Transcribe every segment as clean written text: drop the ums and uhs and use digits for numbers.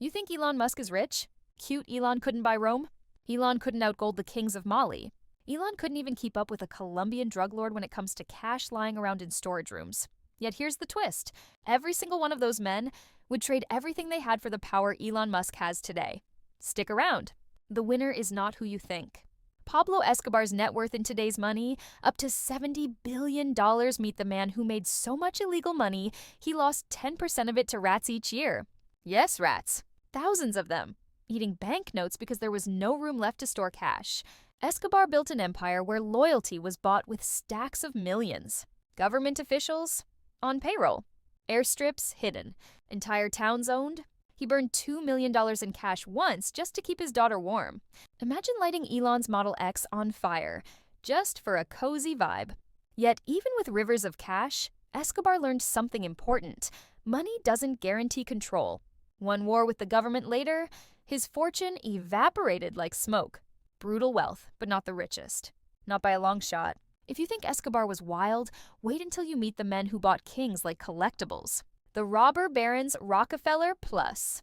You think Elon Musk is rich? Cute Elon couldn't buy Rome? Elon couldn't outgold the kings of Mali. Elon couldn't even keep up with a Colombian drug lord when it comes to cash lying around in storage rooms. Yet here's the twist. Every single one of those men would trade everything they had for the power Elon Musk has today. Stick around. The winner is not who you think. Pablo Escobar's net worth in today's money, up to $70 billion. Meet the man who made so much illegal money, he lost 10% of it to rats each year. Yes, rats. Thousands of them. Eating banknotes because there was no room left to store cash. Escobar built an empire where loyalty was bought with stacks of millions. Government officials? On payroll. Airstrips? Hidden. Entire towns owned? He burned $2 million in cash once just to keep his daughter warm. Imagine lighting Elon's Model X on fire, just for a cozy vibe. Yet even with rivers of cash, Escobar learned something important. Money doesn't guarantee control. One war with the government later, his fortune evaporated like smoke. Brutal wealth, but not the richest. Not by a long shot. If you think Escobar was wild, wait until you meet the men who bought kings like collectibles. The robber barons Rockefeller plus.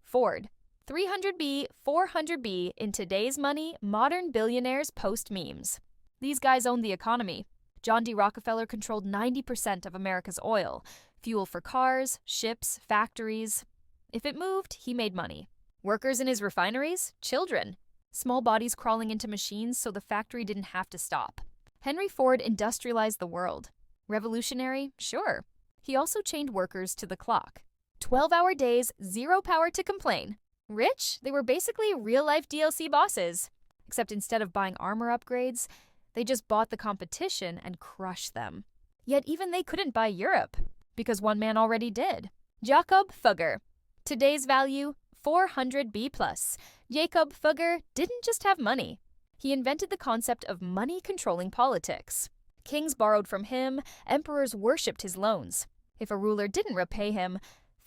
Ford. 300B, 400B, in today's money, modern billionaires post memes. These guys owned the economy. John D. Rockefeller controlled 90% of America's oil, fuel for cars, ships, factories. If it moved, he made money. Workers in his refineries? Children. Small bodies crawling into machines so the factory didn't have to stop. Henry Ford industrialized the world. Revolutionary? Sure. He also chained workers to the clock. 12-hour days, zero power to complain. Rich? They were basically real-life DLC bosses. Except instead of buying armor upgrades, they just bought the competition and crushed them. Yet even they couldn't buy Europe, because one man already did. Jakob Fugger. Today's value, 400B+. Jakob Fugger didn't just have money. He invented the concept of money controlling politics. Kings borrowed from him, emperors worshipped his loans. If a ruler didn't repay him,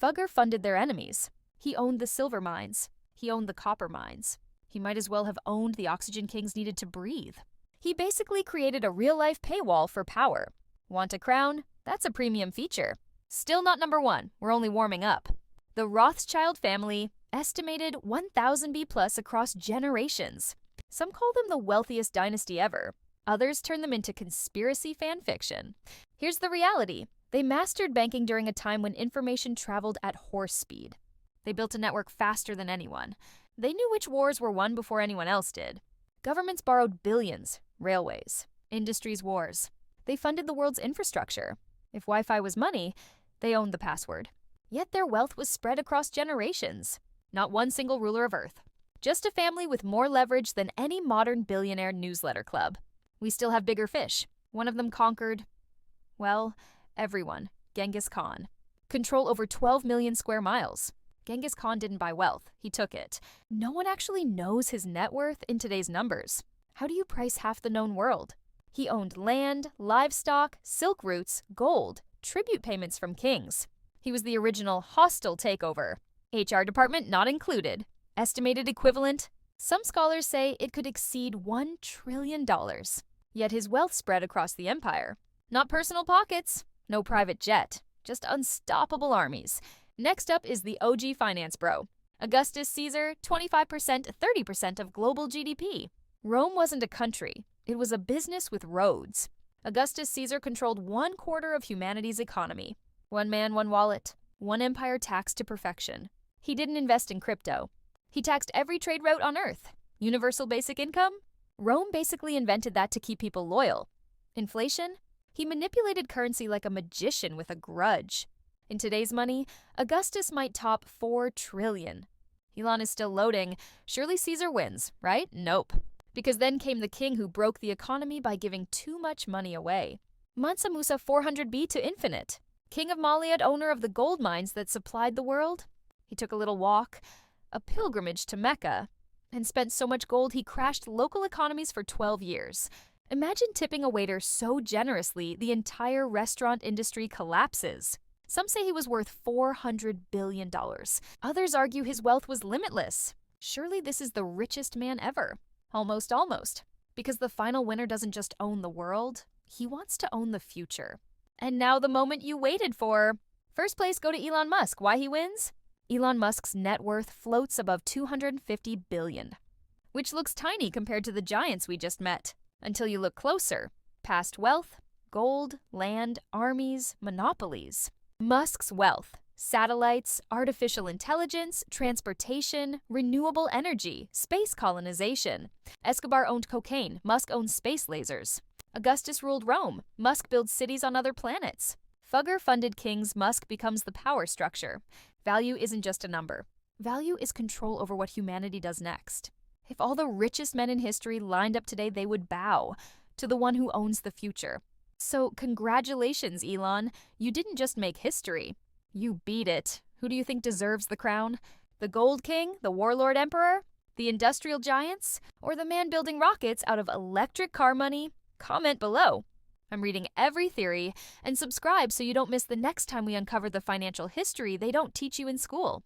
Fugger funded their enemies. He owned the silver mines. He owned the copper mines. He might as well have owned the oxygen kings needed to breathe. He basically created a real-life paywall for power. Want a crown? That's a premium feature. Still not number one. We're only warming up. The Rothschild family, estimated 1,000B+ across generations. Some call them the wealthiest dynasty ever. Others turn them into conspiracy fan fiction. Here's the reality. They mastered banking during a time when information traveled at horse speed. They built a network faster than anyone. They knew which wars were won before anyone else did. Governments borrowed billions. Railways. Industries' wars. They funded the world's infrastructure. If Wi-Fi was money, they owned the password. Yet their wealth was spread across generations. Not one single ruler of Earth. Just a family with more leverage than any modern billionaire newsletter club. We still have bigger fish. One of them conquered, well, everyone. Genghis Khan. Control over 12 million square miles. Genghis Khan didn't buy wealth. He took it. No one actually knows his net worth in today's numbers. How do you price half the known world? He owned land, livestock, silk routes, gold, tribute payments from kings. He was the original hostile takeover. HR department not included. Estimated equivalent? Some scholars say it could exceed $1 trillion. Yet his wealth spread across the empire. Not personal pockets, no private jet, just unstoppable armies. Next up is the OG finance bro. Augustus Caesar, 25%, 30% of global GDP. Rome wasn't a country, it was a business with roads. Augustus Caesar controlled 1/4 of humanity's economy. One man, one wallet. One empire taxed to perfection. He didn't invest in crypto. He taxed every trade route on Earth. Universal basic income? Rome basically invented that to keep people loyal. Inflation? He manipulated currency like a magician with a grudge. In today's money, Augustus might top 4 trillion. Elon is still loading. Surely Caesar wins, right? Nope. Because then came the king who broke the economy by giving too much money away. Mansa Musa 400B to infinite. King of Mali, owner of the gold mines that supplied the world. He took a little walk, a pilgrimage to Mecca, and spent so much gold he crashed local economies for 12 years. Imagine tipping a waiter so generously the entire restaurant industry collapses. Some say he was worth $400 billion. Others argue his wealth was limitless. Surely this is the richest man ever. Almost. Because the final winner doesn't just own the world, he wants to own the future. And now the moment you waited for. First place, go to Elon Musk. Why he wins? Elon Musk's net worth floats above $250 billion, which looks tiny compared to the giants we just met, until you look closer. Past wealth, gold, land, armies, monopolies. Musk's wealth: satellites, artificial intelligence, transportation, renewable energy, space colonization. Escobar owned cocaine, Musk owns space lasers. Augustus ruled Rome, Musk builds cities on other planets. Fugger funded kings, Musk becomes the power structure. Value isn't just a number. Value is control over what humanity does next. If all the richest men in history lined up today, they would bow to the one who owns the future. So congratulations, Elon. You didn't just make history. You beat it. Who do you think deserves the crown? The gold king? The warlord emperor? The industrial giants? Or the man building rockets out of electric car money? Comment below. I'm reading every theory, and subscribe so you don't miss the next time we uncover the financial history they don't teach you in school.